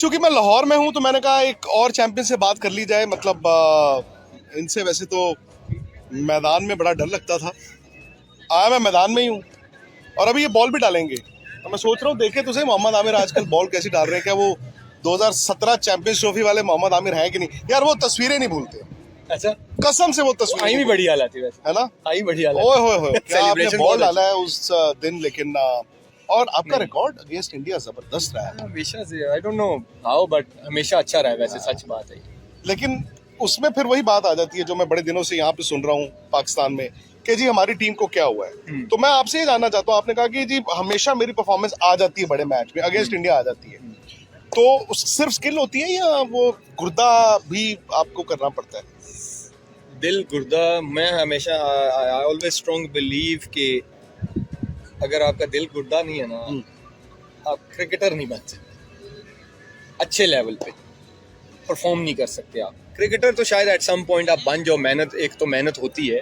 क्योंकि मैं लाहौर में हूं तो मैंने कहा एक और चैंपियन से बात कर ली जाए। मतलब इनसे वैसे तो मैदान में बड़ा डर लगता था। आया मैं मैदान में ही हूँ और अभी ये बॉल भी डालेंगे तो मैं सोच रहा हूँ देखे तो सही मोहम्मद आमिर आजकल बॉल कैसी डाल रहे हैं। क्या वो 2017 चैंपियंस ट्रॉफी वाले मोहम्मद आमिर हैं कि नहीं? यार वो तस्वीरें नहीं भूलते, अच्छा, कसम से वो तस्वीरें आई भी नहीं बढ़िया हालत है वैसे, भूलते, है ना? आई बढ़िया हालत। ओए होए होए, क्या आपने Celebration बॉल बहुत डाला है उस दिन। लेकिन और आपका नहीं। रिकॉर्ड अगेंस्ट इंडिया जबरदस्त रहा है। हमेशा से I don't know how but हमेशा अच्छा रहा है वैसे, सच बात है। लेकिन उसमें फिर वही बात आ जाती है जो मैं बड़े दिनों से यहाँ पे सुन रहा हूँ पाकिस्तान में कि जी हमारी टीम को क्या हुआ है। तो मैं आपसे ये जानना चाहता हूँ, आपने कहा कि जी हमेशा मेरी परफॉर्मेंस आ जाती है बड़े मैच में अगेंस्ट इंडिया आ जाती है, तो सिर्फ स्किल होती है या वो गुर्दा भी आपको करना पड़ता है? दिल गुर्दा, मैं हमेशा आई ऑलवेज स्ट्रॉन्ग बिलीव कि अगर आपका दिल गुर्दा नहीं है ना, आप क्रिकेटर नहीं बन सकते। अच्छे लेवल पे परफॉर्म नहीं कर सकते आप। क्रिकेटर तो शायद एट सम पॉइंट आप बन जाओ, मेहनत एक तो मेहनत होती है,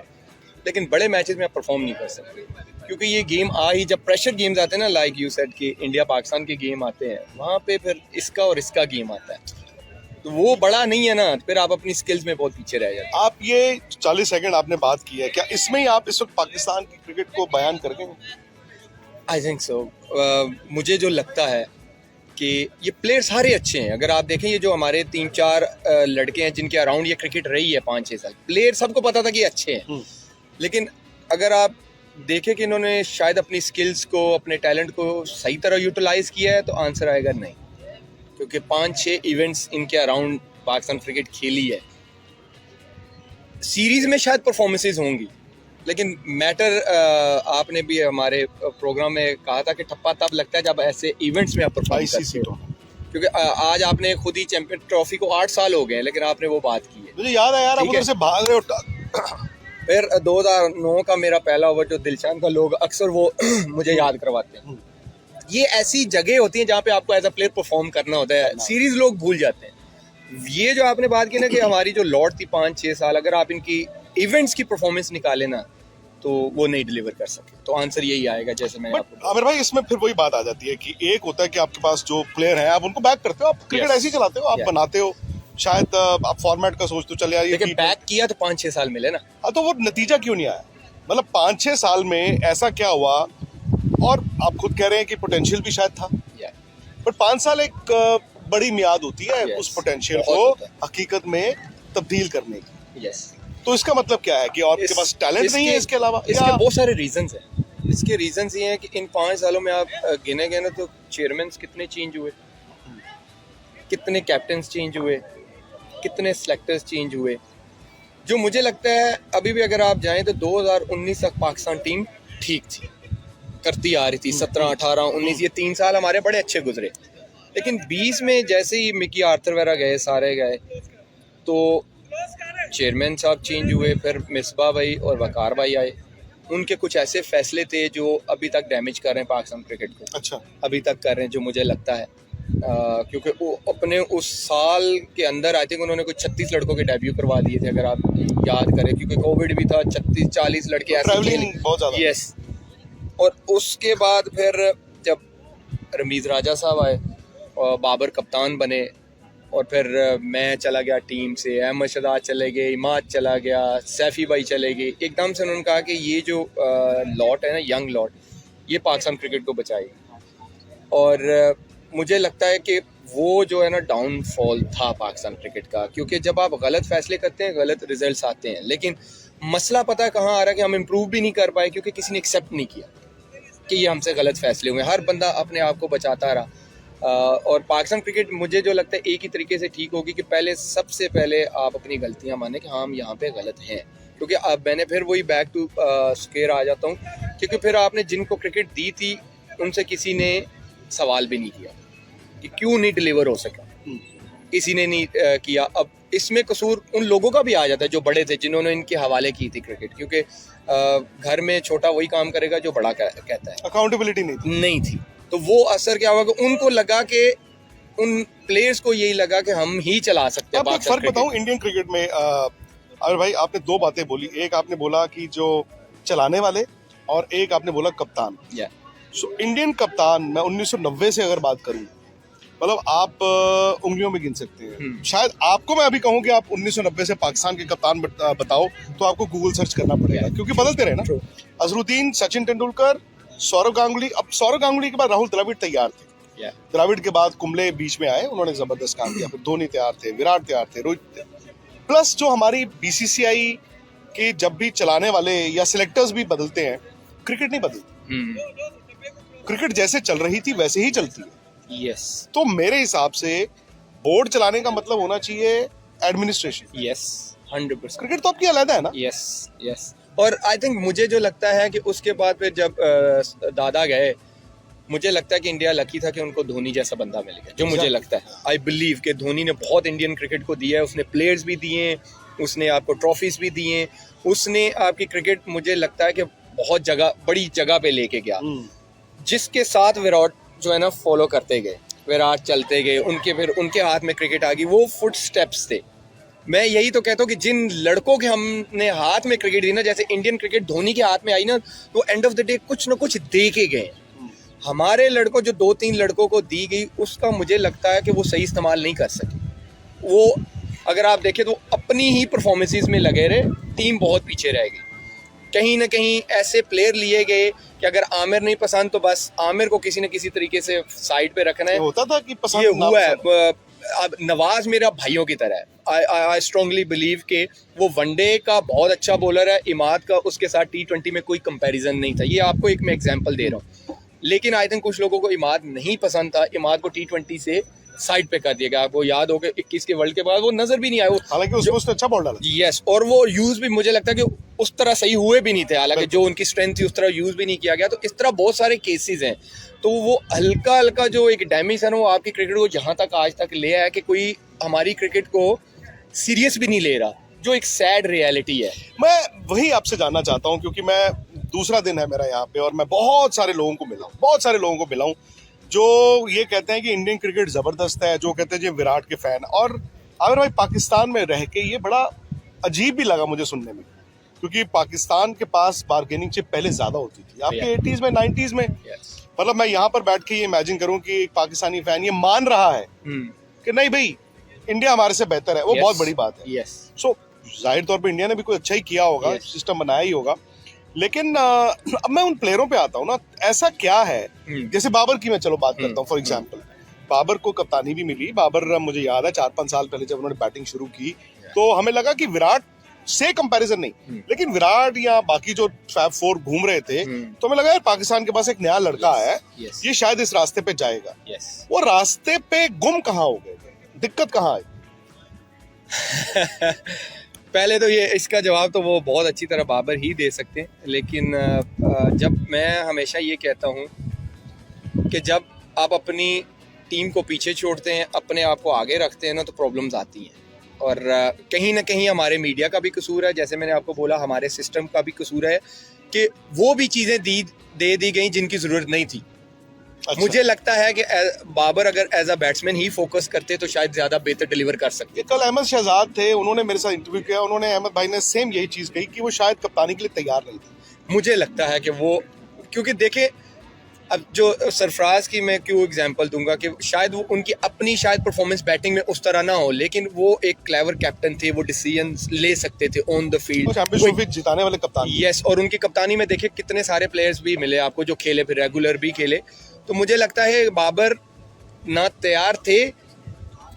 लेकिन बड़े मैचेस में आप परफॉर्म नहीं कर सकते क्योंकि ये गेम आ ही जब प्रेशर गेम्स आते हैं ना, लाइक यू सेड कि इंडिया पाकिस्तान के गेम आते हैं, वहाँ पे फिर इसका और इसका गेम आता है, तो वो बड़ा नहीं है ना, फिर आप अपनी स्किल्स में बहुत पीछे रह जाते हैं। आप ये 40 सेकंड आपने बात की है, क्या इसमें ही आप इस वक्त पाकिस्तान की क्रिकेट को बयान कर गए? I think so. मुझे जो लगता है कि ये प्लेयर सारे अच्छे हैं। अगर आप देखें ये जो हमारे 3-4 लड़के हैं जिनके अराउंड ये क्रिकेट रही है 5-6 साल, प्लेयर सबको पता था कि अच्छे हैं, लेकिन अगर आप देखें कि इन्होंने शायद अपनी स्किल्स को, अपने टैलेंट को सही तरह यूटिलाइज किया है, तो आंसर आएगा नहीं, क्योंकि 5-6 इवेंट्स इनके अराउंड पाकिस्तान क्रिकेट खेली है। सीरीज में शायद परफॉर्मेंसेज होंगी, लेकिन मैटर आपने भी हमारे प्रोग्राम में कहा था कि ठप्पा तब लगता है जब ऐसे इवेंट्स में आप परफॉर्म करते हो, क्योंकि आज आपने खुद ही चैंपियन ट्रॉफी को 8 साल हो गए, लेकिन आपने वो बात की है। मुझे याद है यार, आप उधर से भाग रहे हो। फिर 2009 का मेरा पहला ओवर जो दिलशान का लोग अक्सर वो मुझे याद करवाते हैं। ये ऐसी जगह होती है जहाँ पे आपको एज अ प्लेयर परफॉर्म करना होता है, सीरीज लोग भूल जाते हैं। ये जो आपने बात की ना कि हमारी जो लॉट थी 5-6 साल, अगर आप इनकी इवेंट्स की परफॉर्मेंस निकाले ना, तो वो नहीं डिलीवर कर सके, तो आंसर यही आएगा। जैसे मैं आपको आमिर भाई, इसमें फिर वही बात आ जाती है कि एक होता है कि आपके पास जो प्लेयर हैं आप उनको बैक करते हो, आप क्रिकेट ऐसे ही चलाते हो, आप बनाते हो, शायद आप फॉर्मेट का सोचते हो चले यार लेकिन बैक किया तो 5-6 साल मिले ना। तो वो नतीजा क्यों नहीं आया? मतलब 5-6 साल में ऐसा क्या हुआ? और आप खुद कह रहे हैं कि पोटेंशियल भी शायद था, बट 5 साल एक बड़ी मियाद होती है उस पोटेंशियल को हकीकत में तब्दील करने की। तो इसका मतलब क्या है कि आपके पास टैलेंट नहीं है इसके अलावा? इसके बहुत सारे रीजंस हैं। इसके रीजंस ये हैं कि इन 5 सालों में आप गिने गए ना, तो चेयरमैन कितने चेंज हुए, कितने कैप्टन्स चेंज हुए, कितने सेलेक्टर्स चेंज हुए। जो मुझे लगता है अभी भी अगर आप जाएं तो 2019 तक पाकिस्तान टीम ठीक थी, करती आ रही थी। 17, 18, 19 ये 3 साल हमारे बड़े अच्छे गुजरे, लेकिन 20 में जैसे ही मिकी आर्थर वगैरह गए, सारे गए, तो चेयरमैन साहब चेंज हुए, फिर मिसबा भाई और वकार भाई आए। उनके कुछ ऐसे फैसले थे जो अभी तक डैमेज कर रहे हैं पाकिस्तान क्रिकेट को। अच्छा, अभी तक कर रहे हैं, जो मुझे लगता है क्योंकि वो अपने उस साल के अंदर आई थिंक उन्होंने कुछ 36 लड़कों के डेब्यू करवा दिए थे, अगर आप याद करें, क्योंकि कोविड भी था। 36-40 लड़के ऐसे बहुत ज़्यादा। यस। और उसके बाद फिर जब रमीज राजा साहब आए और बाबर कप्तान बने, और फिर मैं चला गया टीम से, अहमद शहजाद चले गए, इमाद चला गया, सैफी भाई चले गए, एकदम से उन्होंने कहा कि ये जो लॉट है ना, यंग लॉट, ये पाकिस्तान क्रिकेट को बचाएगी। और मुझे लगता है कि वो जो है ना डाउनफॉल था पाकिस्तान क्रिकेट का, क्योंकि जब आप गलत फैसले करते हैं गलत रिजल्ट्स आते हैं। लेकिन मसला पता है कहाँ आ रहा है कि हम इम्प्रूव भी नहीं कर पाए, क्योंकि किसी ने एक्सेप्ट नहीं किया कि ये हमसे गलत फैसले हुए। हर बंदा अपने आप को बचाता रहा। और पाकिस्तान क्रिकेट मुझे जो लगता है एक ही तरीके से ठीक होगी कि पहले, सबसे पहले आप अपनी गलतियां माने कि हाँ हम यहाँ पे गलत हैं, क्योंकि अब मैंने फिर वही बैक टू स्क्वेयर आ जाता हूँ, क्योंकि फिर आपने जिनको क्रिकेट दी थी उनसे किसी ने सवाल भी नहीं किया कि क्यों नहीं डिलीवर हो सका, किसी ने नहीं किया। अब इसमें कसूर उन लोगों का भी आ जाता है जो बड़े थे, जिन्होंने इनके हवाले की थी क्रिकेट, क्योंकि घर में छोटा वही काम करेगा जो बड़ा कहता है। अकाउंटेबिलिटी नहीं थी, तो वो असर क्या हुआ कि उनको लगा कि उन प्लेयर्स को यही लगा कि हम ही चला सकते हैं। आपको फर्क बताऊं इंडियन क्रिकेट में, अरे भाई आपने 2 बातें बोली, एक आपने बोला कि जो चलाने वाले, और एक आपने बोला कप्तान। सो इंडियन कप्तान, मैं 1990 से अगर बात करूं मतलब आप उंगलियों में गिन सकते हैं। शायद आपको मैं अभी कहूँ कि आप 1990 से पाकिस्तान के कप्तान बताओ, तो आपको गूगल सर्च करना पड़ेगा, क्योंकि बदलते रहे ना। अजरुद्दीन, सचिन तेंदुलकर, सौरव गांगुली। अब सौरव गांगुली के बाद राहुल द्रविड़ तैयार थे, द्रविड़ के बाद कुंबले बीच में आए, उन्होंने जबरदस्त काम किया। फिर धोनी तैयार थे, विराट तैयार थे, रोहित। प्लस जो हमारी बीसीसीआई के जब भी चलाने वाले या सिलेक्टर्स भी बदलते हैं, क्रिकेट नहीं बदलती। क्रिकेट जैसे चल रही थी वैसे ही चलती है। यस तो मेरे हिसाब से बोर्ड चलाने का मतलब होना चाहिए एडमिनिस्ट्रेशन। यस 100%। क्रिकेट तो आपकी अलग है ना। Yes yes. और आई थिंक मुझे जो लगता है कि उसके बाद फिर जब दादा गए, मुझे लगता है कि इंडिया लकी था कि उनको धोनी जैसा बंदा मिल गया। जो मुझे लगता है, आई बिलीव कि धोनी ने बहुत इंडियन क्रिकेट को दिया है। उसने प्लेयर्स भी दिए, उसने आपको ट्रॉफीज भी दिए, उसने आपकी क्रिकेट मुझे लगता है कि बहुत जगह, बड़ी जगह पे लेके गया, जिसके साथ विराट जो है ना फॉलो करते गए। विराट चलते गए, उनके फिर उनके हाथ में क्रिकेट आ गई, वो फुट स्टेप्स थे। मैं यही तो कहता हूँ कि जिन लड़कों के हमने हाथ में क्रिकेट दी ना, जैसे इंडियन क्रिकेट धोनी के हाथ में आई ना, तो एंड ऑफ द डे कुछ ना कुछ दे के गए। हमारे लड़कों जो 2-3 लड़कों को दी गई, उसका मुझे लगता है कि वो सही इस्तेमाल नहीं कर सके। वो अगर आप देखें तो अपनी ही परफॉर्मेंसेस में लगे रहे, टीम बहुत पीछे रह गई। कहीं ना कहीं ऐसे प्लेयर लिए गए कि अगर आमिर नहीं पसंद तो बस आमिर को किसी न किसी तरीके से साइड पे रखना है। होता था कि पसंद ये हुआ है। अब नवाज मेरा भाइयों की तरह है। आई स्ट्रांगली बिलीव कि वो वनडे का बहुत अच्छा बॉलर है। इमाद का उसके साथ T20 में कोई कंपैरिजन नहीं था। ये आपको एक मैं एग्जांपल दे रहा हूँ। लेकिन आई थिंक कुछ लोगों को इमाद नहीं पसंद था। इमाद को T20 से साइड पे कर दिया गया। आपको याद होगा 21 के वर्ल्ड के बाद वो नजर भी नहीं आया। हालांकि उसने अच्छा बॉल डाला। यस, और वो यूज भी मुझे लगता है कि उस तरह सही हुए भी नहीं थे। हालांकि जो उनकी स्ट्रेंथ थी उस तरह यूज भी नहीं किया गया। तो इस तरह बहुत सारे केसेस हैं। तो वो हल्का हल्का जो एक डैमेज है ना, वो आपकी क्रिकेट को जहां तक आज तक ले आया कि कोई हमारी क्रिकेट को सीरियस भी नहीं ले रहा, जो एक सैड रियलिटी है। मैं वही आपसे जानना चाहता हूँ, क्योंकि मैं दूसरा दिन है मेरा यहाँ पे, और मैं बहुत सारे लोगों को मिला हूँ जो ये कहते हैं कि इंडियन क्रिकेट जबरदस्त है, जो कहते हैं जी विराट के फैन। और आमिर भाई, पाकिस्तान में रह के ये बड़ा अजीब भी लगा मुझे सुनने में, क्योंकि पाकिस्तान के पास बार्गेनिंग चिप पहले ज्यादा होती थी आपके 80s में 90s में। मतलब मैं यहाँ पर बैठ के ये इमेजिन करूँ कि एक पाकिस्तानी फैन ये मान रहा है कि नहीं भाई इंडिया हमारे से बेहतर है, वो बहुत बड़ी बात है। सो जाहिर तौर पे इंडिया ने भी कुछ अच्छा ही किया होगा, सिस्टम बनाया ही होगा। लेकिन अब मैं उन प्लेयरों पे आता हूँ ना, ऐसा क्या है, जैसे बाबर की मैं चलो बात करता हूँ फॉर एग्जांपल। बाबर को कप्तानी भी मिली। बाबर मुझे याद है 4-5 साल पहले जब उन्होंने बैटिंग शुरू की तो हमें लगा कि विराट से कंपैरिजन नहीं, लेकिन विराट या बाकी जो फैब फोर घूम रहे थे, तो हमें लगा यार पाकिस्तान के पास एक नया लड़का है, ये शायद इस रास्ते पे जाएगा। वो रास्ते पे गुम कहाँ हो गए, दिक्कत कहाँ आई? पहले तो ये इसका जवाब तो वो बहुत अच्छी तरह बाबर ही दे सकते हैं। लेकिन जब मैं हमेशा ये कहता हूँ कि जब आप अपनी टीम को पीछे छोड़ते हैं, अपने आप को आगे रखते हैं ना, तो प्रॉब्लम्स आती हैं। और कहीं ना कहीं हमारे मीडिया का भी कसूर है, जैसे मैंने आपको बोला हमारे सिस्टम का भी कसूर है कि वो भी चीज़ें दे दी गई जिनकी ज़रूरत नहीं थी। अच्छा। मुझे लगता है कि बाबर अगर एज अ बैट्समैन ही फोकस करते तो शायद ज्यादा बेहतर डिलीवर कर सकते। कल अहमद शहजाद थे, उन्होंने मेरे साथ इंटरव्यू किया, उन्होंने अहमद भाई ने सेम यही चीज कही कि वो शायद कप्तानी के लिए तैयार नहीं थे। मुझे लगता है कि वो, क्योंकि देखे अब जो सरफराज की मैं क्यों एग्जांपल दूंगा कि शायद वो उनकी अपनी शायद परफॉर्मेंस बैटिंग में उस तरह ना हो, लेकिन वो एक क्लेवर कैप्टन थे, वो डिसीजन ले सकते थे ऑन द फील्ड, चैंपियनशिप जिताने वाले कप्तान। यस, और उनकी कप्तानी में देखिए कितने सारे प्लेयर्स भी मिले आपको जो खेले, फिर रेगुलर भी खेले। तो मुझे लगता है बाबर ना तैयार थे।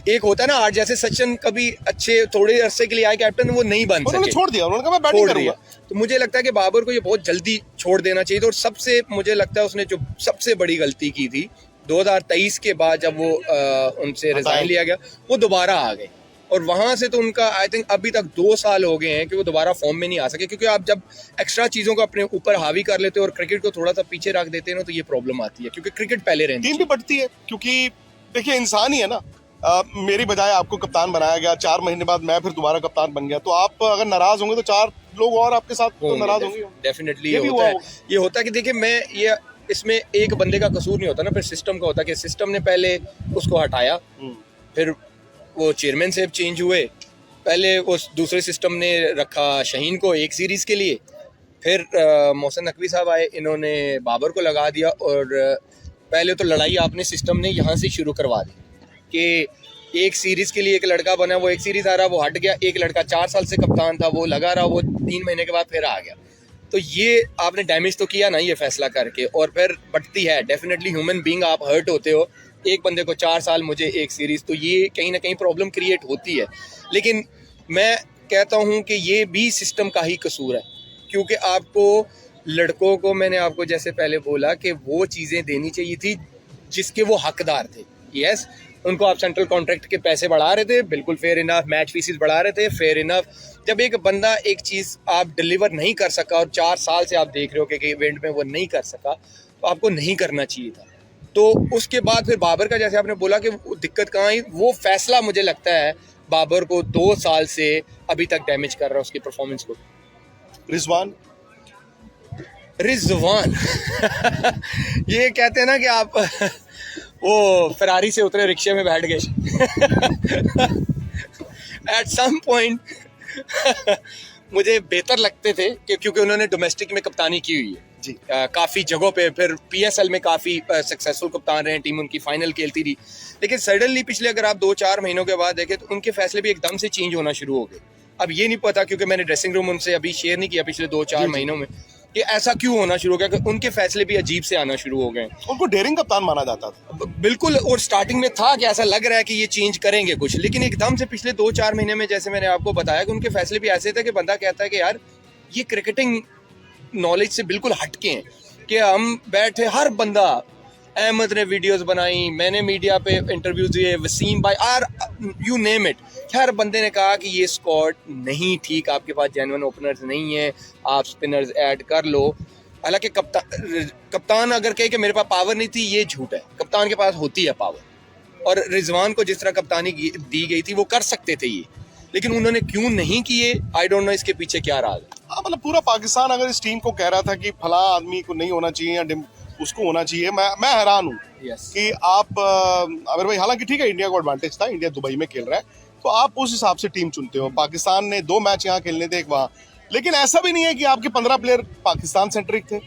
एक होता है ना आज जैसे सचिन कभी अच्छे थोड़े अरसे के लिए आए कैप्टन, वो नहीं बन सके, छोड़ दिया, उन्होंने कहा मैं बैटिंग करूंगा। तो मुझे लगता है कि बाबर को ये बहुत जल्दी छोड़ देना चाहिए था। और सबसे मुझे लगता है उसने जो सबसे बड़ी गलती की थी 2023 के बाद जब वो उनसे रिजाइन लिया गया, वो दोबारा आ गए। और वहां से तो उनका आई थिंक अभी तक 2 साल हो गए हैं कि वो दोबारा फॉर्म में नहीं आ सके, क्योंकि आप जब एक्स्ट्रा चीजों को अपने ऊपर हावी कर लेते हो और क्रिकेट को थोड़ा सा पीछे रख देते हैं ना, तो ये प्रॉब्लम आती है, क्योंकि क्रिकेट पहले रहती है। टीम भी बढ़ती है, क्योंकि देखिए इंसान ही है ना। मेरी बजाय आपको कप्तान बनाया गया, 4 महीने बाद मैं फिर दोबारा कप्तान बन गया, तो आप अगर नाराज होंगे तो 4 लोग और आपके साथ तो नाराज होंगे। डेफिनेटली ये होता है कि देखिए मैं ये इसमें एक बंदे का कसूर नहीं होता ना, फिर सिस्टम का होता है कि सिस्टम ने पहले उसको हटाया, फिर वो चेयरमैन साहब चेंज हुए, पहले उस दूसरे सिस्टम ने रखा शाहीन को एक सीरीज के लिए, फिर मोहसिन नकवी साहब आए, इन्होंने बाबर को लगा दिया, और पहले तो लड़ाई आपने सिस्टम ने यहाँ से शुरू करवा दी कि एक सीरीज के लिए एक लड़का बना, वो एक सीरीज आ रहा, वो हट गया, एक लड़का 4 साल से कप्तान था, वो लगा रहा, वो 3 महीने के बाद फिर आ गया। तो ये आपने डैमेज तो किया ना ये फैसला करके, और फिर बढ़ती है डेफिनेटली ह्यूमन बीइंग, आप हर्ट होते हो। एक बंदे को 4 साल, मुझे एक सीरीज, तो ये कहीं ना कहीं प्रॉब्लम क्रिएट होती है। लेकिन मैं कहता हूँ कि ये भी सिस्टम का ही कसूर है, क्योंकि आपको लड़कों को, मैंने आपको जैसे पहले बोला कि वो चीज़ें देनी चाहिए थी जिसके वो हकदार थे। यस, उनको आप सेंट्रल कॉन्ट्रैक्ट के पैसे बढ़ा रहे थे, बिल्कुल फेयर इनफ, मैच फीसिस बढ़ा रहे थे, फेयर इनफ। जब एक बंदा एक चीज़ आप डिलीवर नहीं कर सका और 4 साल से आप देख रहे हो कि इवेंट में वो नहीं कर सका, तो आपको नहीं करना चाहिए था। तो उसके बाद फिर बाबर का, जैसे आपने बोला कि दिक्कत कहाँ आई, वो फैसला मुझे लगता है बाबर को 2 साल से अभी तक डैमेज कर रहा है उसकी परफॉर्मेंस को। रिजवान ये कहते हैं ना कि आप वो फरारी से उतरे, रिक्शे में बैठ गए। एट सम पॉइंट मुझे बेहतर लगते थे क्योंकि उन्होंने डोमेस्टिक में कप्तानी की हुई है जी। काफ़ी जगहों पे, फिर पीएसएल में काफ़ी सक्सेसफुल कप्तान रहे, टीम उनकी फाइनल खेलती रही। लेकिन सडनली पिछले अगर आप 2-4 महीनों के बाद देखें तो उनके फैसले भी एकदम से चेंज होना शुरू हो गए। अब ये नहीं पता, क्योंकि मैंने ड्रेसिंग रूम उनसे अभी शेयर नहीं किया पिछले 2-4 महीनों में, कि ऐसा क्यों होना शुरू हो गया कि उनके फैसले भी अजीब से आना शुरू हो गए। उनको डेयरिंग कप्तान माना जाता था। बिल्कुल, और स्टार्टिंग में था कि ऐसा लग रहा है कि ये चेंज करेंगे कुछ, लेकिन एकदम से पिछले 2-4 महीने में, जैसे मैंने आपको बताया, कि उनके फैसले भी ऐसे थे कि बंदा कहता है कि यार ये क्रिकेटिंग नॉलेज से बिल्कुल हटके हैं। कि हम बैठे, हर बंदा, अहमद ने वीडियोस बनाई, मैंने मीडिया पे इंटरव्यूज दिए, वसीम भाई, आर यू नेम इट, हर बंदे ने कहा कि ये स्क्वाड नहीं ठीक, आपके पास जेन्युइन ओपनर्स नहीं है, आप स्पिनर्स ऐड कर लो। हालांकि कप्तान अगर कहे कि मेरे पास पावर नहीं थी, ये झूठ है, कप्तान के पास होती है पावर। और रिजवान को जिस तरह कप्तानी दी गई थी वो कर सकते थे ये, लेकिन उन्होंने क्यों नहीं किए, आई डोंट नो इसके पीछे क्या राज है। हाँ, मतलब पूरा पाकिस्तान अगर इस टीम को कह रहा था कि फला आदमी को नहीं होना चाहिए या उसको होना चाहिए, मैं हैरान हूँ कि आप अगर भाई, हालांकि ठीक है इंडिया को एडवांटेज था, इंडिया दुबई में खेल रहा है, तो आप उस हिसाब से टीम चुनते हो। पाकिस्तान ने 2 मैच यहाँ खेलने थे, एक वहाँ, लेकिन ऐसा भी नहीं है कि आपके 15 प्लेयर पाकिस्तान सेंट्रिक थे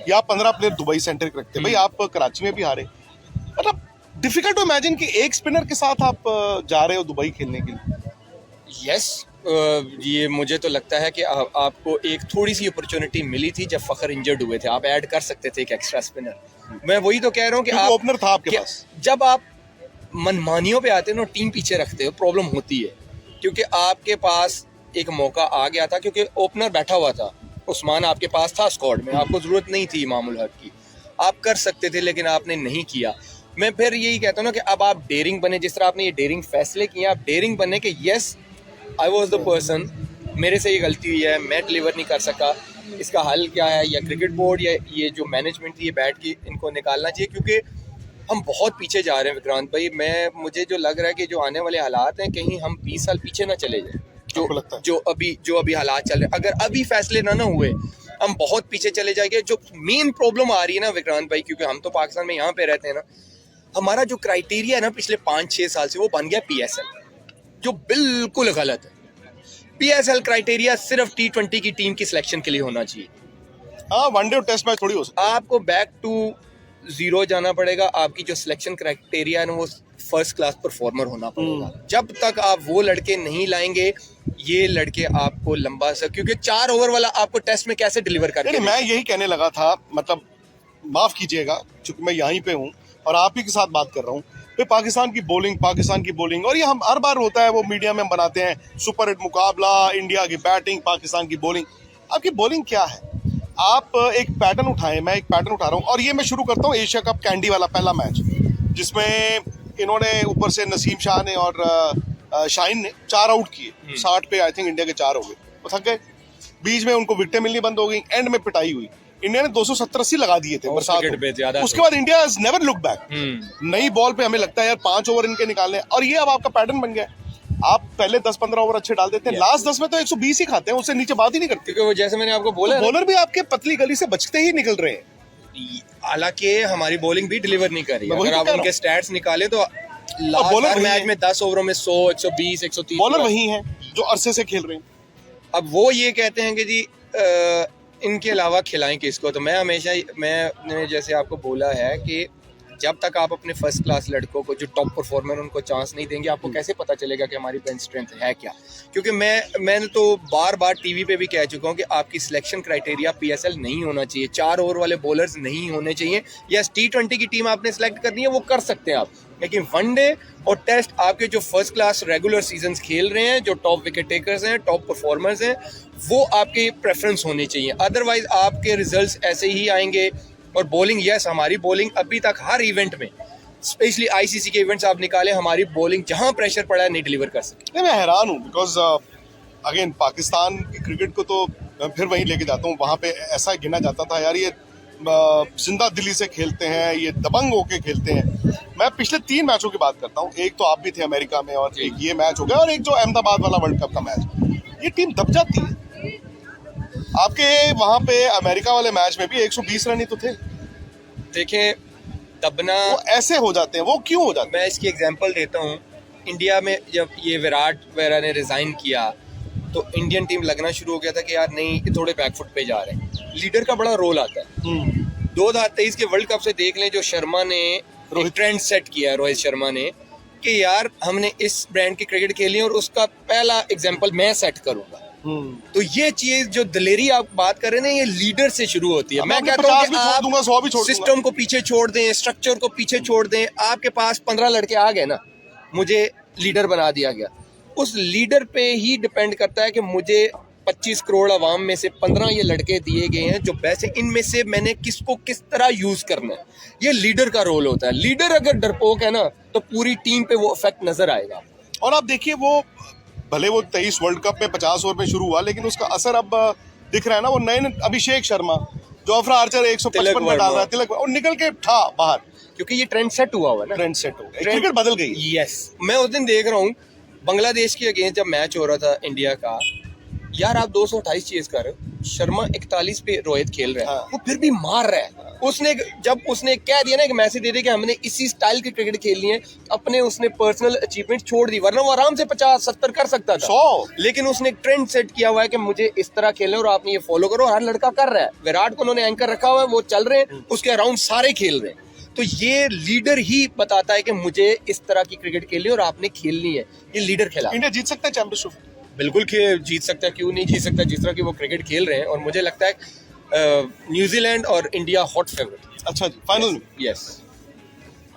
या 15 प्लेयर दुबई सेंट्रिक रखते। भाई आप कराची में भी हारे, मतलब डिफिकल्ट टू इमेजिन कि एक स्पिनर के साथ आप जा रहे हो दुबई खेलने के लिए। यस, ये मुझे तो लगता है कि आपको एक थोड़ी सी अपॉर्चुनिटी मिली थी जब फखर इंजर्ड हुए थे, आप ऐड कर सकते थे एक एक्स्ट्रा स्पिनर। मैं वही तो कह रहा हूँ कि आप ओपनर था आपके पास। जब आप मनमानियों पे आते हो ना, टीम पीछे रखते हो, प्रॉब्लम होती है। क्योंकि आपके पास एक मौका आ गया था, क्योंकि ओपनर बैठा हुआ था, उस्मान आपके पास था स्क्वाड में, आपको जरूरत नहीं थी इमामुल हक की, आप कर सकते थे, लेकिन आपने नहीं किया। मैं फिर यही कहता हूँ ना कि अब आप डेयरिंग बने, जिस तरह आपने ये डेयरिंग फैसले किए, आप डेयरिंग बने कि yes I was the person, मेरे से ये गलती हुई है, मैं डिलीवर नहीं कर सका, इसका हल क्या है, या क्रिकेट बोर्ड या ये जो मैनेजमेंट ये बैठ के इनको निकालना चाहिए। क्योंकि हम बहुत पीछे जा रहे हैं विक्रांत भाई, मुझे जो लग रहा है कि जो आने वाले हालात हैं, कहीं हम 20 साल पीछे ना चले जाए। जो अभी हालात चल रहे हैं, अगर अभी फैसले ना हुए, हम बहुत पीछे चले जाएंगे। जो मेन प्रॉब्लम आ रही है ना विक्रांत भाई, क्योंकि हम तो पाकिस्तान में यहाँ पे रहते हैं ना, हमारा जो क्राइटेरिया है ना पिछले 5-6 साल से, वो बन गया पीएसएल, जो बिल्कुल गलत है। पीएसएल क्राइटेरिया सिर्फ T20 की टीम की सिलेक्शन के लिए होना चाहिए। हाँ, वनडे और टेस्ट मैच थोड़ी हो सकता है। आपको बैक टू जीरो जाना पड़ेगा, आपकी जो सिलेक्शन क्राइटेरिया है ना, वो फर्स्ट क्लास परफॉर्मर होना पड़ेगा। जब तक आप वो लड़के नहीं लाएंगे, ये लड़के आपको लंबा सा, क्योंकि 4 ओवर वाला आपको टेस्ट में कैसे डिलीवर करके, मैं यही कहने लगा था, मतलब माफ कीजिएगा चूंकि मैं यहीं पे हूँ और आप ही के साथ बात कर रहा हूँ। फिर पाकिस्तान की बॉलिंग, और ये हम हर बार होता है, वो मीडिया में हम बनाते हैं सुपर हिट मुकाबला, इंडिया की बैटिंग, पाकिस्तान की बॉलिंग। आपकी बॉलिंग क्या है? आप एक पैटर्न उठाएं, मैं एक पैटर्न उठा रहा हूँ, और ये मैं शुरू करता हूँ एशिया कप कैंडी वाला पहला मैच, जिसमें इन्होंने ऊपर से नसीम शाह ने और शाहीन ने 4 आउट किए, 60 पे आई थिंक इंडिया के 4 हो गए, वो थक गए, बीच में उनको विकेटें मिलनी बंद हो गई, एंड में पिटाई हुई। इंडिया ने 270-80 लगा दिए थे बरसात में। उसके बाद India has never look back. नई बॉल पे हमें लगता है यार 5 ओवर इनके निकालने, और ये अब आपका पैटर्न बन गया है। आप पहले 10-15 ओवर अच्छे डाल देते हैं, लास्ट 10 में तो 120 ही खाते हैं, उससे नीचे बात ही नहीं करते। क्योंकि वो जैसे मैंने आपको बोला, तो बॉलर भी आपके पतली गली से बचते ही निकल रहे हैं। हालांकि हमारी बॉलिंग भी डिलीवर नहीं कर रही है। अगर आप उनके स्टैट्स निकाले तो बॉलर मैच में 10 ओवरों में 100, 120, 130 बॉलर वही हैं जो अरसे से खेल रहे हैं। अब वो ये कहते हैं कि जी इनके अलावा खिलाएं किसको। तो मैं हमेशा, मैंने जैसे आपको बोला है कि जब तक आप अपने फर्स्ट क्लास लड़कों को जो टॉप परफॉर्मर उनको चांस नहीं देंगे, आपको कैसे पता चलेगा कि हमारी बेंच स्ट्रेंथ है क्या? क्योंकि मैंने तो बार बार टीवी पे भी कह चुका हूँ कि आपकी सिलेक्शन क्राइटेरिया PSL नहीं होना चाहिए, 4 ओवर वाले बॉलर्स नहीं होने चाहिए। या T20 की टीम आपने सेलेक्ट करनी है वो कर सकते हैं आप, लेकिन वनडे और टेस्ट आपके जो फर्स्ट क्लास रेगुलर सीजन्स खेल रहे हैं, जो टॉप विकेट टेकर्स हैं, टॉप परफॉर्मर्स हैं, वो आपके प्रेफरेंस होने चाहिए। अदरवाइज आपके रिजल्ट्स ऐसे ही आएंगे। और बॉलिंग, यस हमारी बॉलिंग अभी तक हर इवेंट में, स्पेशली ICC के इवेंट्स आप निकालें, हमारी बॉलिंग जहां प्रेशर पड़ा है नहीं डिलीवर कर सके। नहीं, मैं हैरान हूँ बिकॉज अगेन पाकिस्तान की क्रिकेट को तो मैं फिर वहीं लेके जाता हूँ। वहाँ पे ऐसा गिना जाता था यार ये जिंदा दिली से खेलते हैं, ये दबंग होके खेलते हैं। मैं पिछले 3 मैचों की बात करता हूँ, एक तो आप भी थे अमेरिका में और एक ये मैच हो गया और एक जो अहमदाबाद वाला वर्ल्ड कप का मैच। ये टीम दब जाती है। आपके वहाँ पे अमेरिका वाले मैच में भी 120 रन ही तो थे। देखें, दबना वो ऐसे हो जाते हैं, वो क्यों हो जाते हैं? मैं इसकी एग्जांपल देता हूँ। इंडिया में जब ये विराट वगैरह ने रिज़ाइन किया तो इंडियन टीम लगना शुरू हो गया था कि यार नहीं, ये थोड़े बैकफुट पे जा रहे हैं। लीडर का बड़ा रोल आता है। 2023 के वर्ल्ड कप से देख लें, जो शर्मा ने ट्रेंड सेट किया, रोहित शर्मा ने, कि यार हमने इस ब्रांड की क्रिकेट खेली है और उसका पहला एग्जाम्पल मैं सेट करूंगा। तो ये चीज जो दलेरी आप बात कर रहे हैं ना, ये लीडर से शुरू होती है। मैं कहता हूँ कि आप सिस्टम को पीछे छोड़ दें, स्ट्रक्चर को पीछे छोड़ दें। आपके पास 15 लड़के आ गए ना, मुझे लीडर बना दिया गया। उस लीडर पे ही डिपेंड करता है कि मुझे 25 करोड़ आवाम में से 15 ये लड़के दिए गए हैं जो बेस्ट है, इनमें से मैंने किसको किस तरह यूज करना है। ये लीडर का रोल होता है। लीडर अगर डरपोक है ना तो पूरी टीम पे वो इफेक्ट नजर आएगा। और आप देखिए, वो भले वो 23 वर्ल्ड कप में 50 ओवर में शुरू हुआ, लेकिन उसका असर अब दिख रहा है ना। वो नए अभिषेक शर्मा, जोफ्रा आर्चर 155 में डाल रहा है, तिलक और निकल के था बाहर, क्योंकि ये ट्रेंड सेट हुआ है ना। ट्रेंड सेट हो गया, क्रिकेट बदल गई। यस, मैं उस दिन देख रहा हूँ बांग्लादेश के अगेंस्ट जब मैच हो रहा था इंडिया का, यार आप 228 चेज कर रहे हो, शर्मा 41 पे रोहित खेल रहा है। हाँ। वो फिर भी मार रहा है। जब उसने कह दिया ना कि मैसेज दे दिया कि हमने इसी स्टाइल की क्रिकेट खेलनी है, अपने उसने पर्सनल अचीवमेंट छोड़ दी, वरना वो आराम से 50-70 कर सकता था। 100। लेकिन उसने एक ट्रेंड सेट किया हुआ है कि मुझे इस तरह खेलना है और आपने ये फॉलो करो। हर लड़का कर रहा है। विराट को उन्होंने एंकर रखा हुआ है, वो चल रहे हैं, उसके अराउंड सारे खेल रहे हैं। तो ये लीडर ही बताता है कि मुझे इस तरह की क्रिकेट खेलनी है और आपने खेलनी है। ये लीडर खेला। इंडिया जीत सकता है चैंपियनशिप? बिल्कुल जीत सकता है, क्यों नहीं जीत सकता, जिस तरह की वो क्रिकेट खेल रहे हैं। और मुझे लगता है न्यूजीलैंड और इंडिया हॉट फेवरेट। अच्छा जी, फाइनल में? यस,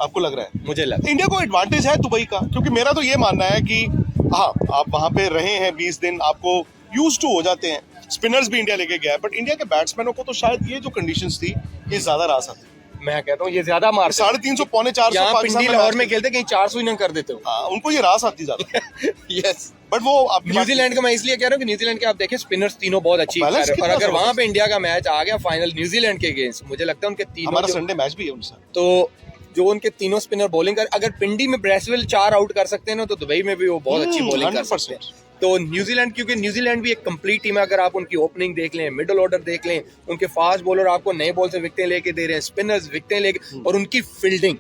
आपको लग रहा है? मुझे लगता है इंडिया को एडवांटेज है दुबई का, क्योंकि मेरा तो ये मानना है कि हाँ, आप वहाँ पे रहे हैं 20 दिन, आपको यूज टू हो जाते हैं। स्पिनर्स भी इंडिया लेके गया, बट इंडिया के बैट्समैनों को तो शायद ये जो कंडीशंस थी, ये ज्यादा रास आती। मैं कहता हूँ ये ज्यादा मार 350 पौने 400 यहाँ पिंडी लाहौर में खेलते, कहीं 400 ही ना कर देते हो। उनको ये रास आती ज्यादा। यस, बट वो न्यूजीलैंड का मैं इसलिए कह रहा हूँ कि न्यूजीलैंड के आप देखें स्पिनर्स तीनों बहुत अच्छी कर रहे हैं। और अगर वहां पे इंडिया का मैच आ गया फाइनल न्यूजीलैंड के अगेंस्ट, मुझे लगता है उनके तीनों, हमारा संडे मैच भी है उनसे, तो जो उनके तीनों स्पिनर बॉलिंग कर, अगर पिंडी में ब्रेसवेल 4 आउट कर सकते हैं ना, तो दुबई में भी वो बहुत अच्छी बॉलिंग कर सकते हैं। तो न्यूजीलैंड, क्योंकि न्यूजीलैंड भी एक कंप्लीट टीम है। अगर आप उनकी ओपनिंग देख लें, मिडिल ऑर्डर देख लें, उनके फास्ट बॉलर आपको नए बॉल से विकेटें लेके दे रहे हैं, स्पिनर्स विकेटें लेके, और उनकी फील्डिंग,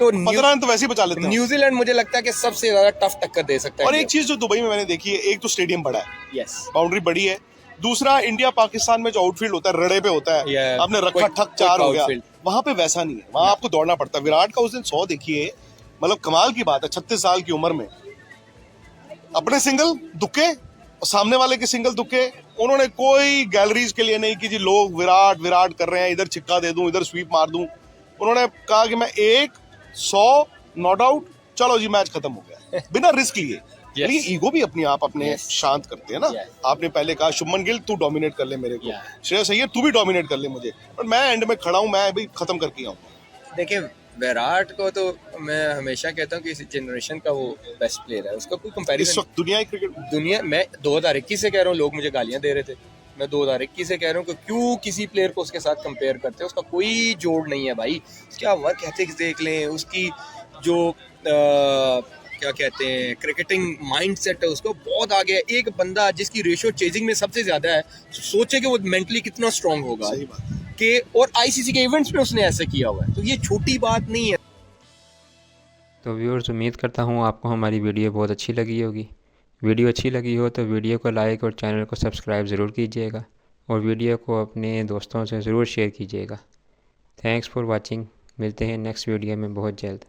तो 15 रन तो वैसे ही बचा लेते हैं। न्यूजीलैंड मुझे लगता है कि सबसे ज्यादा टफ टक्कर दे सकता है। और एक चीज जो दुबई में मैंने देखी है, एक तो स्टेडियम बड़ा है, यस, बाउंड्री बड़ी है। दूसरा, इंडिया पाकिस्तान में जो आउटफील्ड होता है रड़े पे होता है, आपने रखा ठक 4 हो गया, वहां पे वैसा नहीं है। वहां आपको दौड़ना पड़ता है। विराट का उस दिन 100 देखिए, मतलब कमाल की बात है, 36 साल की उम्र में अपने सिंगल दुक्के और सामने वाले के सिंगल दुक्के। उन्होंने कोई गैलरीज के लिए नहीं कि जी लोग विराट विराट कर रहे हैं, इधर छिक्का दे दूं, इधर स्वीप मार दूं। उन्होंने कहा कि मैं 100 नॉट आउट, चलो जी मैच खत्म हो गया, बिना रिस्क लिए। Yes. ईगो भी अपने आप अपने Yes. शांत करते हैं ना। Yes. आपने पहले कहा शुभमन गिल तू डोमिनेट कर ले मेरे को, श्रेयस अय्यर तू भी डोमिनेट कर ले मुझे, पर मैं एंड में खड़ा हूं, मैं अभी खत्म करके आऊंगा। देखिए, विराट को तो मैं हमेशा कहता हूँ कि इस जनरेशन का वो बेस्ट प्लेयर है, उसका कोई इस कंपैरिजन वक्त दुनिया मैं 2021 से कह रहा हूँ, लोग मुझे गालियां दे रहे थे, मैं 2021 से कह रहा हूँ कि क्यों किसी प्लेयर को उसके साथ कंपेयर करते हैं। उसका कोई जोड़ नहीं है भाई। क्या वर्क एथिक्स देख लें, उसकी जो क्या कहते हैं क्रिकेटिंग माइंडसेट है, उसको बहुत आगे है। एक बंदा जिसकी रेशियो चेजिंग में सबसे ज्यादा है, सोचे कि वो मेंटली कितना स्ट्रांग होगा। सही बात है। कि और ICC के इवेंट्स में उसने ऐसा किया हुआ है, तो ये छोटी बात नहीं है। तो व्यूअर्स, उम्मीद करता हूँ आपको हमारी वीडियो बहुत अच्छी लगी होगी। वीडियो अच्छी लगी हो तो वीडियो को लाइक और चैनल को सब्सक्राइब ज़रूर कीजिएगा और वीडियो को अपने दोस्तों से ज़रूर शेयर कीजिएगा। Thanks for watching. मिलते हैं नेक्स्ट वीडियो में बहुत जल्द।